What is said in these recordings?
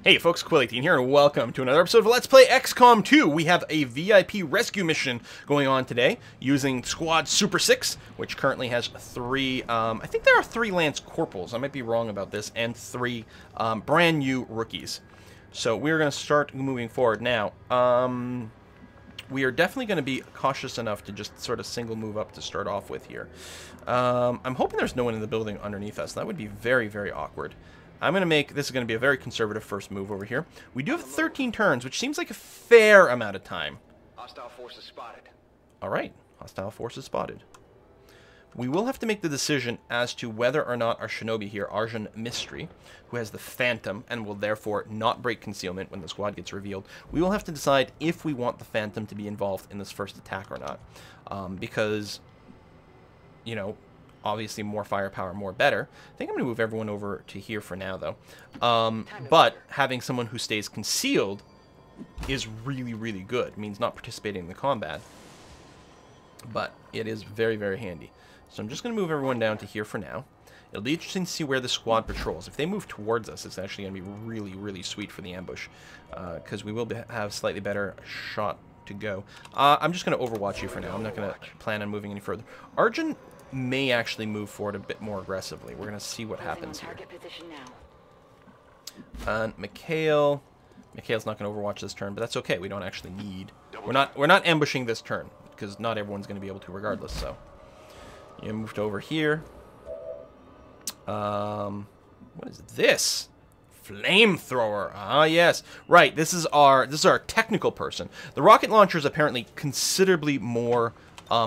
Hey folks, Quilly18 here, and welcome to another episode of Let's Play XCOM 2. We have a VIP rescue mission going on today using Squad Super 6, which currently has three, I think there are 3 Lance Corporals, I might be wrong about this, and 3 brand new rookies. So we're going to start moving forward now. We are definitely going to be cautious enough to just sort of single move up to start off with here. I'm hoping there's no one in the building underneath us. That would be very, very awkward. I'm going to make, this is going to be a very conservative first move over here. We do have 13 turns, which seems like a fair amount of time. Hostile forces spotted. Alright, hostile forces spotted. We will have to make the decision as to whether or not our shinobi here, Arjun Mystery, who has the Phantom and will therefore not break concealment when the squad gets revealed, we will have to decide if we want the Phantom to be involved in this first attack or not. Because, you know, obviously more firepower, more better. I think I'm going to move everyone over to here for now, though. But having someone who stays concealed is really, really good. It means not participating in the combat. But it is very, very handy. So I'm just going to move everyone down to here for now. It'll be interesting to see where the squad patrols. If they move towards us, it's actually going to be really, really sweet for the ambush. Because we will have slightly better shot to go. I'm just going to overwatch you for now. I'm not going to plan on moving any further. Arjun may actually move forward a bit more aggressively. We're going to see what happens here. And Mikhail's not going to overwatch this turn, but that's okay. We don't actually need. We're not ambushing this turn because not everyone's going to be able to regardless. So you moved over here. What is this? Flamethrower. Ah, yes. Right. This is our technical person. The rocket launcher is apparently considerably more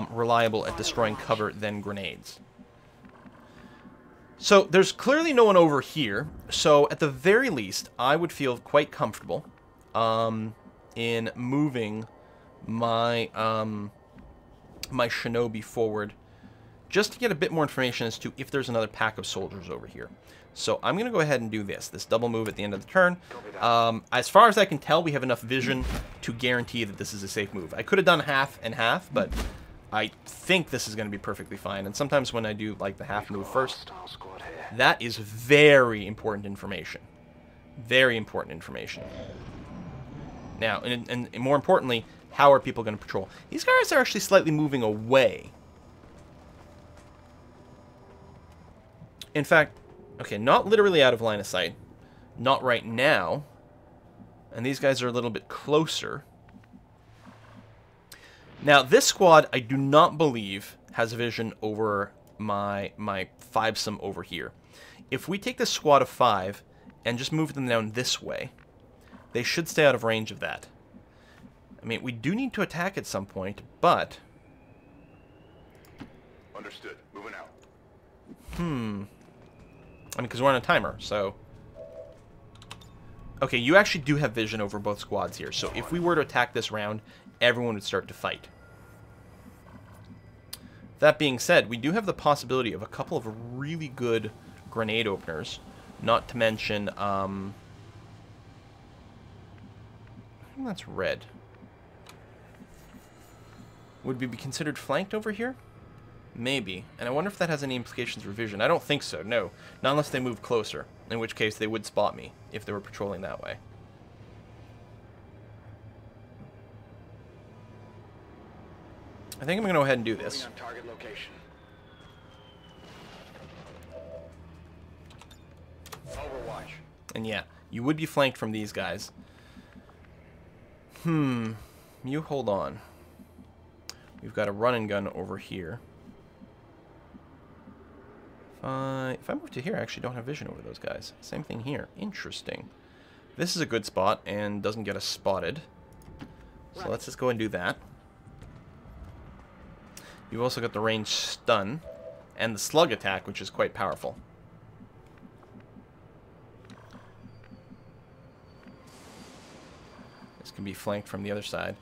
reliable at destroying cover than grenades. So there's clearly no one over here. So at the very least, I would feel quite comfortable in moving my my shinobi forward, just to get a bit more information as to if there's another pack of soldiers over here. So I'm going to go ahead and do this double move at the end of the turn. As far as I can tell, we have enough vision to guarantee that this is a safe move. I could have done half and half, but I think this is going to be perfectly fine. And sometimes when I do like the half move first, that is very important information. Very important information. Now, and more importantly, how are people going to patrol? These guys are actually slightly moving away. In fact, okay, not literally out of line of sight. Not right now. And these guys are a little bit closer. Now, this squad, I do not believe, has vision over my 5-some over here. If we take this squad of 5 and just move them down this way, they should stay out of range of that. I mean, we do need to attack at some point, but... Understood. Moving out. I mean, because we're on a timer, so... Okay, you actually do have vision over both squads here, so if we were to attack this round, everyone would start to fight. That being said, we do have the possibility of a couple of really good grenade openers, not to mention, I think that's red. Would we be considered flanked over here? Maybe. And I wonder if that has any implications for vision. I don't think so, no. Not unless they move closer, in which case they would spot me if they were patrolling that way. I think I'm going to go ahead and do this. Target location. Overwatch. And yeah, you would be flanked from these guys. You hold on. We've got a run and gun over here. If I move to here, I actually don't have vision over those guys. Same thing here. Interesting. This is a good spot and doesn't get us spotted. So let's just go and do that. You've also got the range stun and the slug attack, which is quite powerful. This can be flanked from the other side.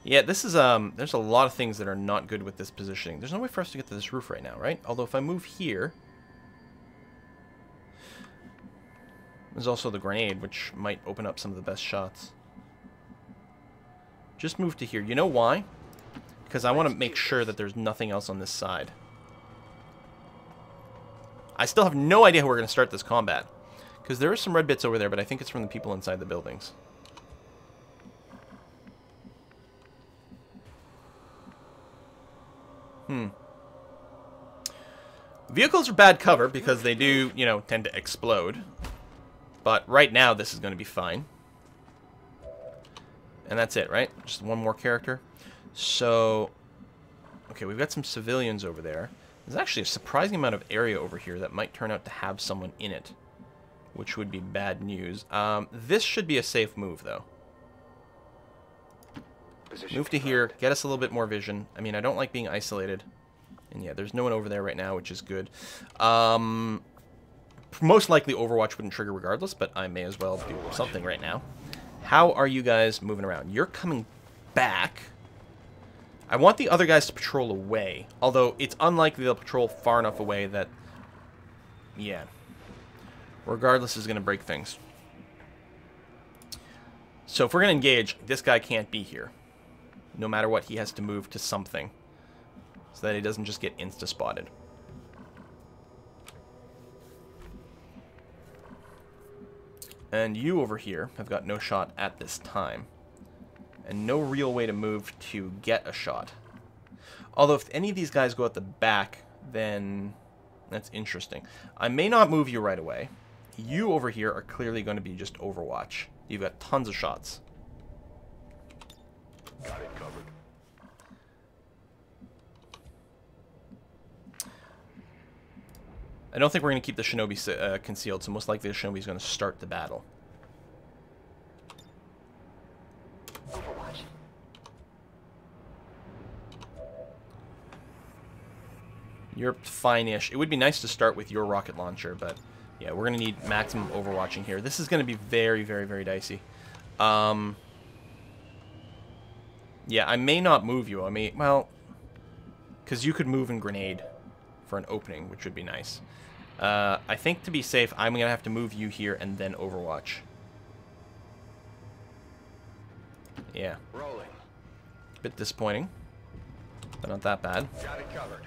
Yeah, this is, there's a lot of things that are not good with this positioning. There's no way for us to get to this roof right now, right? Although if I move here... There's also the grenade, which might open up some of the best shots. Just move to here. You know why? Because I want to make sure that there's nothing else on this side. I still have no idea how we're going to start this combat. Because there are some red bits over there, but I think it's from the people inside the buildings. Vehicles are bad cover because they do, you know, tend to explode. But right now, this is going to be fine. And that's it, right? Just one more character. So, okay, we've got some civilians over there. There's actually a surprising amount of area over here that might turn out to have someone in it, which would be bad news. This should be a safe move, though. Move to here, get us a little bit more vision. I mean, I don't like being isolated. And yeah, there's no one over there right now, which is good. Most likely Overwatch wouldn't trigger regardless, but I may as well do something right now. How are you guys moving around? You're coming back. I want the other guys to patrol away, although it's unlikely they'll patrol far enough away that, yeah, regardless is going to break things. So if we're going to engage, this guy can't be here. No matter what, he has to move to something so that he doesn't just get insta-spotted. And you over here have got no shot at this time. And no real way to move to get a shot. Although if any of these guys go at the back, then that's interesting. I may not move you right away. You over here are clearly going to be just Overwatch. You've got tons of shots. Got it covered. I don't think we're going to keep the Shinobi concealed, so most likely the Shinobi is going to start the battle. Overwatch. You're fine-ish. It would be nice to start with your rocket launcher, but yeah, we're going to need maximum overwatching here. This is going to be very, very, very dicey. Yeah, I may not move you. I may, well, because you could move and grenade for an opening, which would be nice. I think to be safe, I'm going to have to move you here and then Overwatch. Yeah. Rolling. Bit disappointing, but not that bad. Got it covered.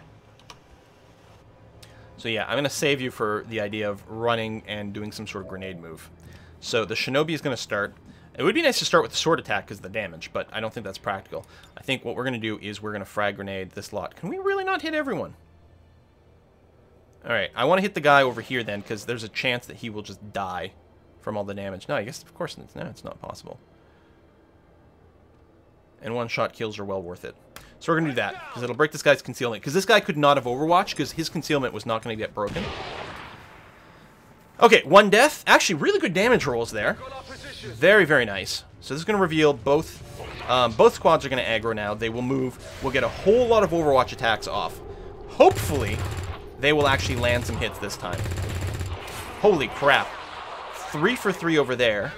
So yeah, I'm going to save you for the idea of running and doing some sort of grenade move. So the Shinobi is going to start. It would be nice to start with the sword attack because of the damage, but I don't think that's practical. I think what we're going to do is we're going to frag grenade this lot. Can we really not hit everyone? Alright, I want to hit the guy over here then, because there's a chance that he will just die from all the damage. No, I guess, of course, no, it's not possible. And one-shot kills are well worth it. So we're going to do that, because it'll break this guy's concealment. Because this guy could not have Overwatch, because his concealment was not going to get broken. Okay, one death. Actually, really good damage rolls there. Very, very nice. So this is going to reveal both squads are going to aggro now. They will move. We'll get a whole lot of Overwatch attacks off. Hopefully, they will actually land some hits this time. Holy crap. 3 for 3 over there.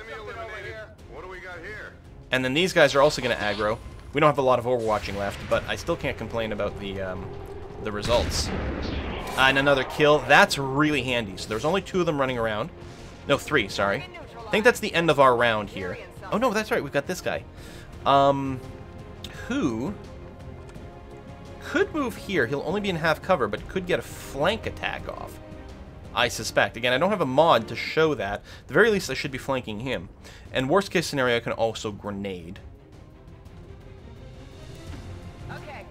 What do we got here? And then these guys are also going to aggro. We don't have a lot of Overwatching left, but I still can't complain about the results. And another kill. That's really handy. So there's only 2 of them running around. No, 3, sorry. I think that's the end of our round here. Oh, no, that's right. We've got this guy. Who could move here. He'll only be in half cover, but could get a flank attack off, I suspect. Again, I don't have a mod to show that. At the very least, I should be flanking him. And worst case scenario, I can also grenade. Okay.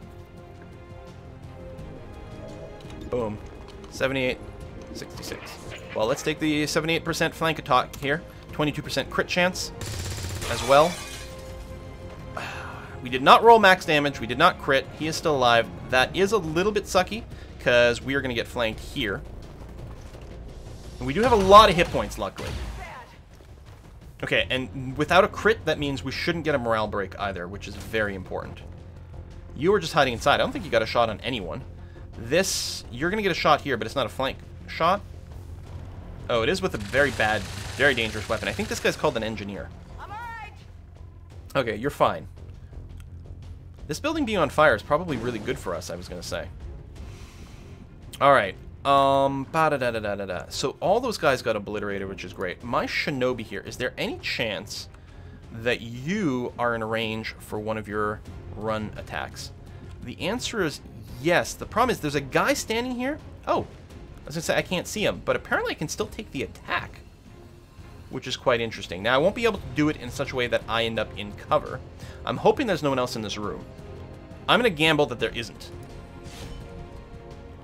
Boom. 78, 66. Well, let's take the 78% flank attack here. 22% crit chance as well. We did not roll max damage. We did not crit. He is still alive. That is a little bit sucky, because we are going to get flanked here. And we do have a lot of hit points, luckily. Okay, and without a crit, that means we shouldn't get a morale break either, which is very important. You were just hiding inside. I don't think you got a shot on anyone. This, you're going to get a shot here, but it's not a flank shot. Oh, it is with a very bad, very dangerous weapon. I think this guy's called an engineer. I'm alright. Okay, you're fine. This building being on fire is probably really good for us, I was going to say. Alright. So all those guys got obliterated, which is great. My Shinobi here, is there any chance that you are in range for one of your run attacks? The answer is yes. The problem is there's a guy standing here. Oh, I was going to say I can't see him, but apparently I can still take the attack. which is quite interesting. Now, I won't be able to do it in such a way that I end up in cover. I'm hoping there's no one else in this room. I'm going to gamble that there isn't.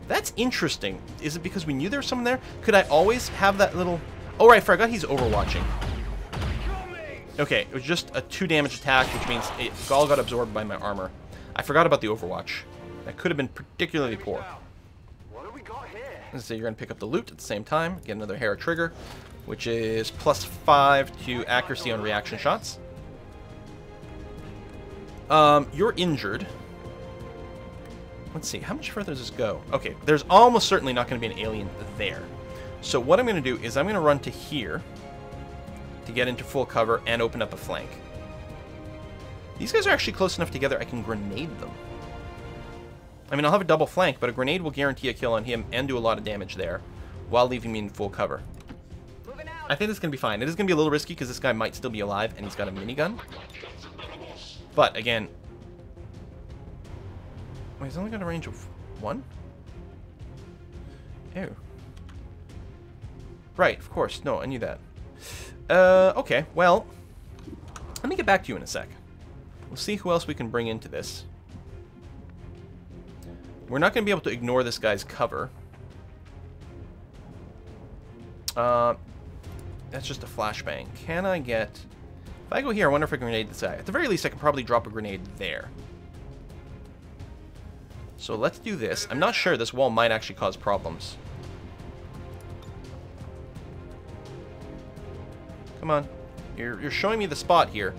That's interesting. Is it because we knew there was someone there? Could I always have that little... Oh, right, I forgot he's overwatching. Okay, it was just a 2 damage attack, which means it all got absorbed by my armor. I forgot about the overwatch. That could have been particularly poor. What do we got here? So you're going to pick up the loot at the same time. Get another Hera trigger, which is +5 to accuracy on reaction shots. You're injured. Let's see, how much further does this go? Okay, there's almost certainly not going to be an alien there. So what I'm going to do is I'm going to run to here to get into full cover and open up a flank. These guys are actually close enough together I can grenade them. I mean, I'll have a double flank, but a grenade will guarantee a kill on him and do a lot of damage there while leaving me in full cover. I think this is going to be fine. It is going to be a little risky because this guy might still be alive and he's got a minigun. But, again... Wait, he's only got a range of 1? Ew. Right, of course. No, I knew that. Okay, well... Let me get back to you in a sec. We'll see who else we can bring into this. We're not going to be able to ignore this guy's cover. That's just a flashbang. Can I get... If I go here, I wonder if I can grenade this guy. At the very least, I can probably drop a grenade there. So let's do this. I'm not sure. This wall might actually cause problems. Come on. You're showing me the spot here.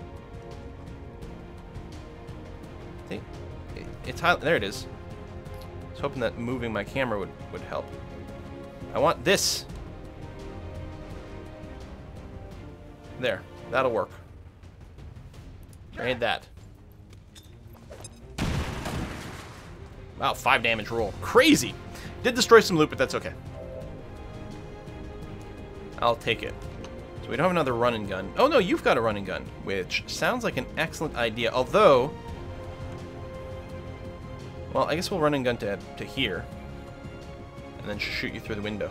See? It's high. There it is. I was hoping that moving my camera would help. I want this. There. That'll work. Grenade that. Wow, 5 damage roll. Crazy! Did destroy some loot, but that's okay. I'll take it. So we don't have another run and gun. Oh no, you've got a run and gun, which sounds like an excellent idea. Although, well, I guess we'll run and gun to here, and then shoot you through the window.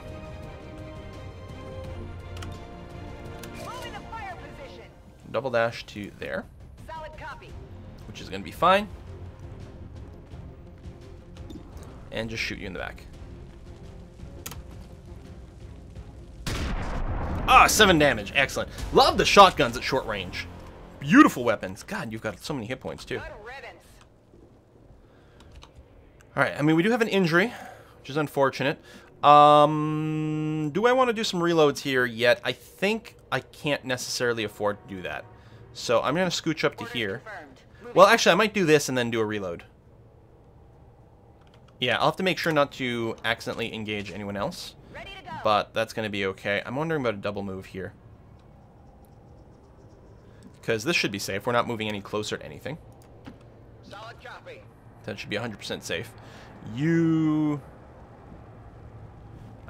Moving to fire position. Double dash to there, Solid copy. which is going to be fine. And just shoot you in the back. Ah, 7 damage. Excellent. Love the shotguns at short range. Beautiful weapons. God, you've got so many hit points, too. Good riddance. Alright, I mean, we do have an injury, which is unfortunate. Do I want to do some reloads here yet? I think I can't necessarily afford to do that. So I'm going to scooch up to here. Well, actually, I might do this and then do a reload. Yeah, I'll have to make sure not to accidentally engage anyone else. Ready to go. But that's going to be okay. I'm wondering about a double move here. Because this should be safe. We're not moving any closer to anything. Solid copy. That should be 100% safe. You...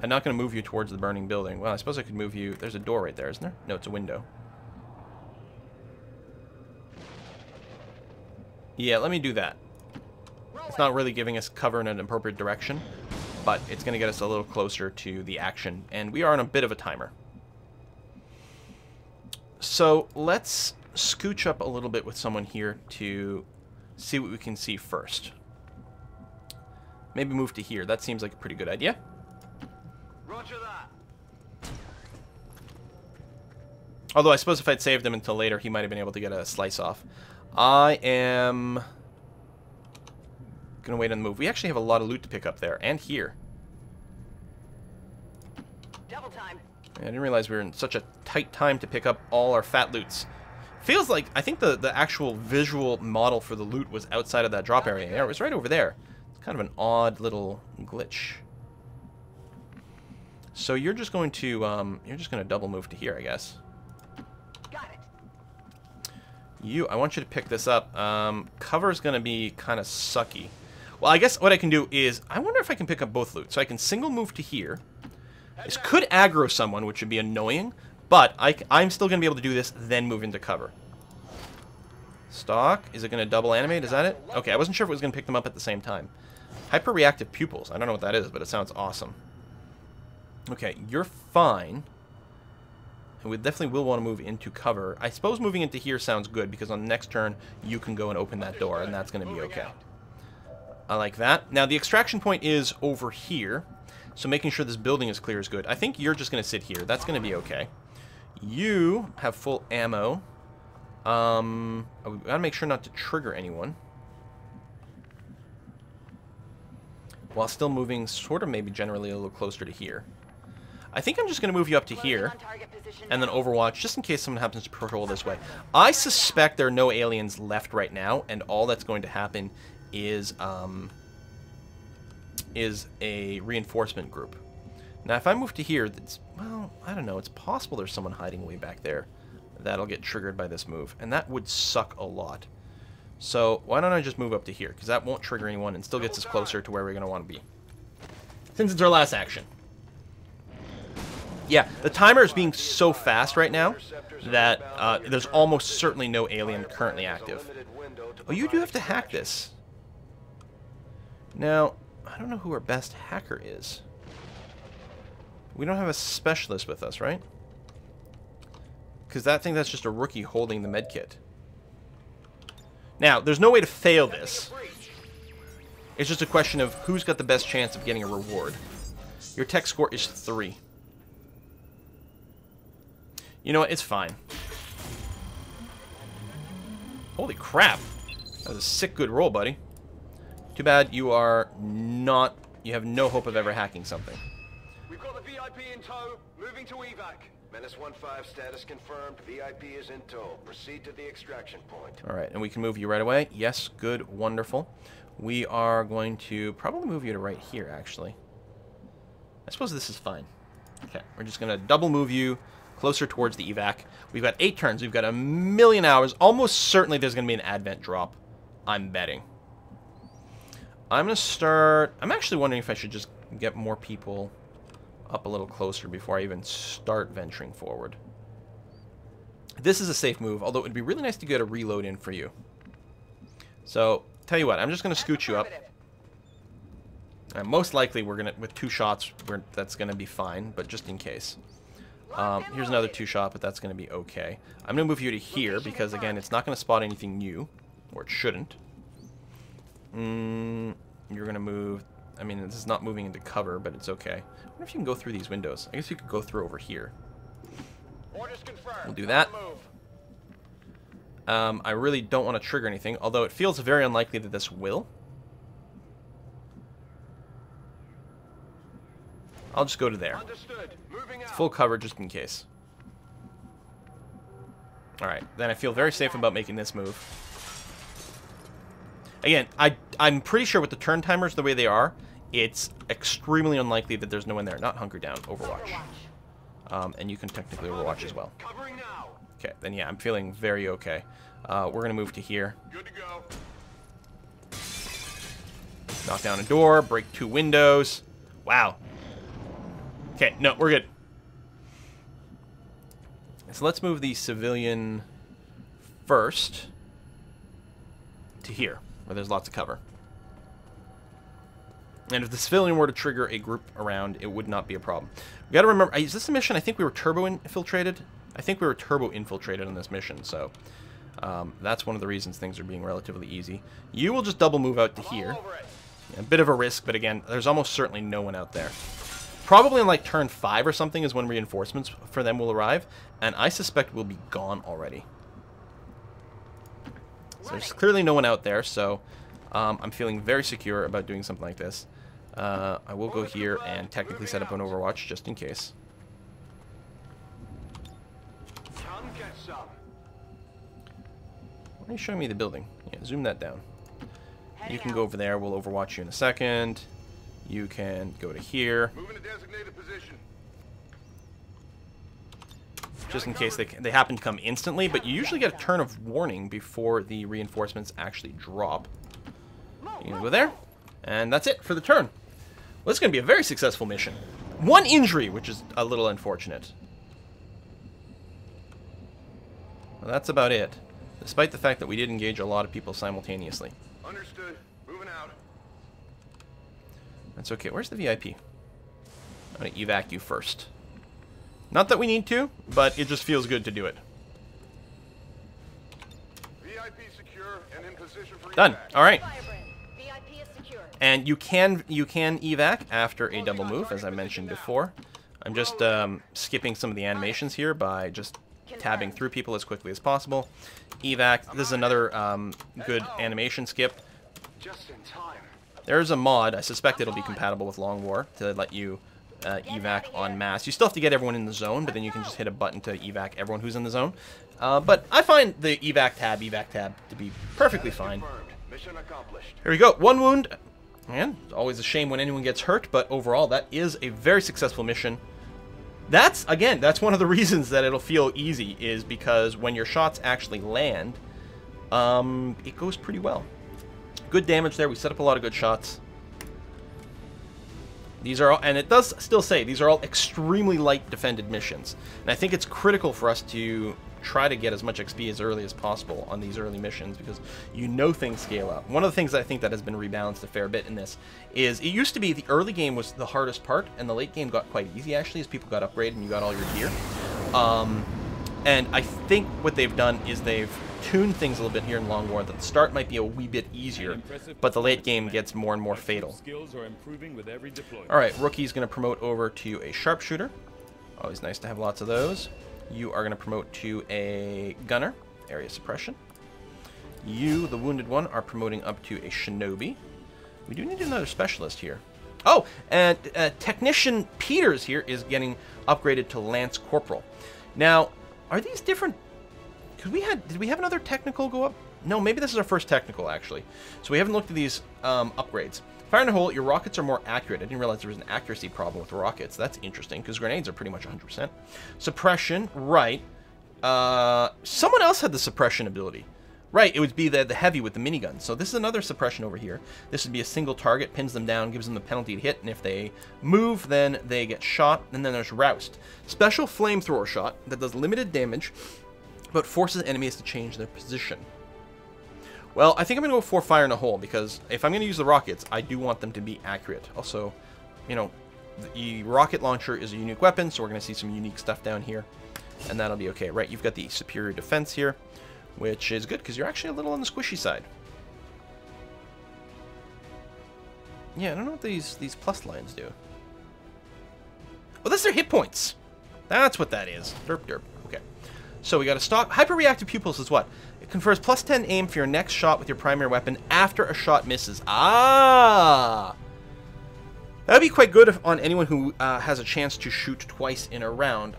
I'm not going to move you towards the burning building. Well, I suppose I could move you... There's a door right there, isn't there? No, it's a window. Yeah, let me do that. It's not really giving us cover in an appropriate direction, but it's going to get us a little closer to the action, and we are on a bit of a timer. So let's scooch up a little bit with someone here to see what we can see first. Maybe move to here. That seems like a pretty good idea. Roger that. Although I suppose if I'd saved him until later, he might have been able to get a slice off. I am... gonna wait on the move. We actually have a lot of loot to pick up there, and here. Double time. I didn't realize we were in such a tight time to pick up all our fat loots. Feels like, I think the actual visual model for the loot was outside of that drop area. Yeah, it was right over there. It's kind of an odd little glitch. So you're just going to, double move to here, I guess. Got it. I want you to pick this up. Cover's gonna be kind of sucky. Well, I guess what I can do is, I wonder if I can pick up both loot. So I can single move to here. This could aggro someone, which would be annoying, but I'm still going to be able to do this, then move into cover. Stock. Is it going to double animate? Is that it? Okay, I wasn't sure if it was going to pick them up at the same time. Hyper-reactive pupils. I don't know what that is, but it sounds awesome. Okay, you're fine. And we definitely will want to move into cover. I suppose moving into here sounds good, because on the next turn, you can go and open that door, and that's going to be okay. I like that. Now, the extraction point is over here, so making sure this building is clear is good. I think you're just going to sit here. That's going to be okay. You have full ammo. We got to make sure not to trigger anyone. While still moving sort of maybe generally a little closer to here. I think I'm just going to move you up to here, and then Overwatch, just in case someone happens to patrol this way. I suspect there are no aliens left right now, and all that's going to happen is a reinforcement group. Now, if I move to here, that's, well, I don't know. It's possible there's someone hiding way back there that'll get triggered by this move, and that would suck a lot. So why don't I just move up to here, because that won't trigger anyone and still gets us closer to where we're going to want to be. Since it's our last action. Yeah, the timer is being so fast right now that there's almost certainly no alien currently active. Oh, you do have to hack this. Now, I don't know who our best hacker is. We don't have a specialist with us, right? Because I think that's just a rookie holding the medkit. Now, there's no way to fail this. It's just a question of who's got the best chance of getting a reward. Your tech score is 3. You know what? It's fine. Holy crap. That was a sick good roll, buddy. Too bad you are not... You have no hope of ever hacking something. We've got the VIP in tow. Moving to evac. Menace 1-5 status confirmed. VIP is in tow. Proceed to the extraction point. Alright, and we can move you right away. Yes, good, wonderful. We are going to probably move you to right here, actually. I suppose this is fine. Okay, we're just going to double move you closer towards the evac. We've got 8 turns. We've got 1,000,000 hours. Almost certainly there's going to be an advent drop. I'm betting. I'm going to start... I'm actually wondering if I should just get more people up a little closer before I even start venturing forward. This is a safe move, although it would be really nice to get a reload in for you. So, tell you what, I'm just going to scoot you up. And most likely, we're gonna with 2 shots, that's going to be fine, but just in case. Here's another 2 shot, but that's going to be okay. I'm going to move you to here, because again, it's not going to spot anything new, or it shouldn't. You're going to move... I mean, this is not moving into cover, but it's okay. I wonder if you can go through these windows. I guess you could go through over here. We'll do that. I really don't want to trigger anything, although it feels very unlikely that this will. I'll just go to there. It's full cover just in case. Alright, then I feel very safe about making this move. Again, I'm pretty sure with the turn timers the way they are, it's extremely unlikely that there's no one there. Not hunker down, Overwatch. And you can technically Overwatch as well. Okay, then yeah, I'm feeling very okay. We're going to move to here. Good to go. Knock down a door, break 2 windows. Wow. Okay, no, we're good. So let's move the civilian first to here, where there's lots of cover. And if the civilian were to trigger a group around, it would not be a problem. We got to remember, is this a mission? I think we were turbo infiltrated. I think we were turbo infiltrated on this mission, so that's one of the reasons things are being relatively easy. You will just double move out to here. A bit of a risk, but again, there's almost certainly no one out there. Probably in like turn 5 or something is when reinforcements for them will arrive, and I suspect we'll be gone already. So there's clearly no one out there, so I'm feeling very secure about doing something like this. I will go here and technically set up an Overwatch just in case. Come get some. Why are you showing me the building? Yeah, zoom that down. You can go over there. We'll Overwatch you in a second. You can go to here. Moving to designated position. Just in case they happen to come instantly, but you usually get a turn of warning before the reinforcements actually drop. You can go there, and that's it for the turn. Well, this is going to be a very successful mission. 1 injury, which is a little unfortunate. Well, that's about it, despite the fact that we did engage a lot of people simultaneously. Understood. Moving out. That's okay. Where's the VIP? I'm going to evac you first. Not that we need to, but it just feels good to do it. VIP secure and in position for Done. evac. All right. Firebrand, VIP is secure. And you can evac after a double move, as I mentioned before. I'm just skipping some of the animations here by just tabbing through people as quickly as possible. Evac. This is another good animation skip. Just in time. There's a mod. I suspect it'll be compatible with Long War to let you evac en masse. You still have to get everyone in the zone, but then you can just hit a button to evac everyone who's in the zone. But I find the evac tab to be perfectly fine. Confirmed. Mission accomplished. Here we go. 1 wound. And it's always a shame when anyone gets hurt, but overall, that is a very successful mission. That's one of the reasons that it'll feel easy, is because when your shots actually land, it goes pretty well. Good damage there. We set up a lot of good shots. These are all, and it does still say, these are all extremely light defended missions. And I think it's critical for us to try to get as much XP as early as possible on these early missions, because you know things scale up. One of the things I think that has been rebalanced a fair bit in this is it used to be the early game was the hardest part, and the late game got quite easy actually as people got upgraded and you got all your gear. And I think what they've done is they've tuned things a little bit here in Long War, that the start might be a wee bit easier, but the late game gets more and more fatal. Alright, Rookie's going to promote over to a sharpshooter. Always nice to have lots of those. You are going to promote to a gunner, area suppression. You, the wounded one, are promoting up to a shinobi. We do need another specialist here. Oh, and Technician Peters here is getting upgraded to Lance Corporal. Now, are these different? Because did we have another technical go up? No, maybe this is our first technical, actually. So we haven't looked at these upgrades. Fire in a hole, your rockets are more accurate. I didn't realize there was an accuracy problem with rockets. That's interesting, because grenades are pretty much 100%. Suppression, right. Someone else had the suppression ability. Right, it would be the heavy with the minigun. So this is another suppression over here. This would be a single target, pins them down, gives them the penalty to hit, and if they move, then they get shot, and then there's Roust. Special flamethrower shot that does limited damage, but forces enemies to change their position. Well, I think I'm going to go for fire in a hole, because if I'm going to use the rockets, I do want them to be accurate. Also, you know, the rocket launcher is a unique weapon, so we're going to see some unique stuff down here, and that'll be okay. Right, you've got the superior defense here, which is good, because you're actually a little on the squishy side. Yeah, I don't know what these plus lines do. Oh, that's their hit points. That's what that is. Derp, derp. Okay. So we got to stock. Hyper-reactive pupils is what? It confers plus 10 aim for your next shot with your primary weapon after a shot misses. Ah! That'd be quite good on anyone who has a chance to shoot twice in a round.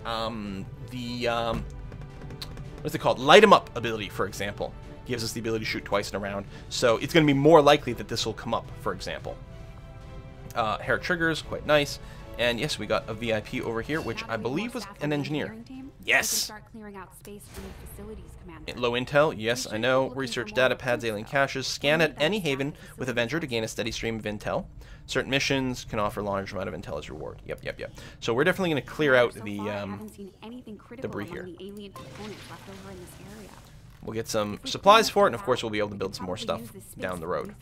What's it called? Light 'em up ability, for example, gives us the ability to shoot twice in a round. So it's going to be more likely that this will come up, for example. Hair triggers, quite nice. And yes, we got a VIP over here, which I believe was an engineer. Yes! Low intel, yes, I know. Research data pads, alien caches. Scan at any haven with Avenger to gain a steady stream of intel. Certain missions can offer a large amount of intel as reward. Yep. So we're definitely going to clear out the debris here. We'll get some supplies for it, and of course we'll be able to build some more stuff down the road.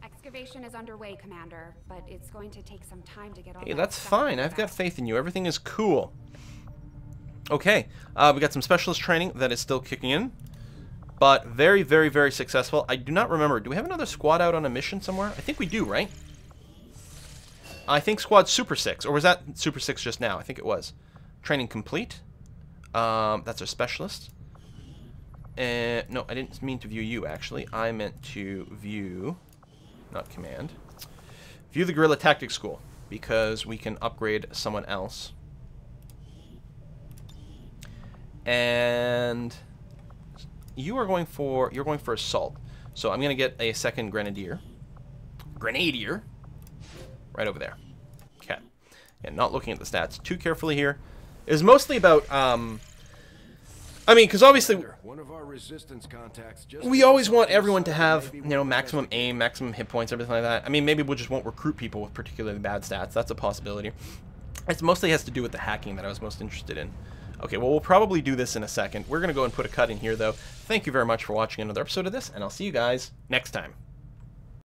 Excavation is underway, Commander, but it's going to take some time to get all. Hey, that's fine. I've got faith in you. Everything is cool. Okay, we got some specialist training that is still kicking in, but very, very, very successful. I do not remember. Do we have another squad out on a mission somewhere? I think we do, right? I think squad Super 6, or was that Super 6 just now? I think it was. Training complete. That's our specialist. No, I didn't mean to view you, actually. I meant to view, not command, view the Guerrilla Tactics School, because we can upgrade someone else. And you're going for assault. So I'm gonna get a second grenadier. Right over there. Okay. And not looking at the stats too carefully here. It was mostly about I mean, because obviously One of our resistance contacts just we always want everyone to have, you know, maximum aim, maximum hit points, everything like that. I mean, maybe we just won't recruit people with particularly bad stats. That's a possibility. It mostly has to do with the hacking that I was most interested in. Okay, well, we'll probably do this in a second. We're going to go and put a cut in here, though. Thank you very much for watching another episode of this, and I'll see you guys next time.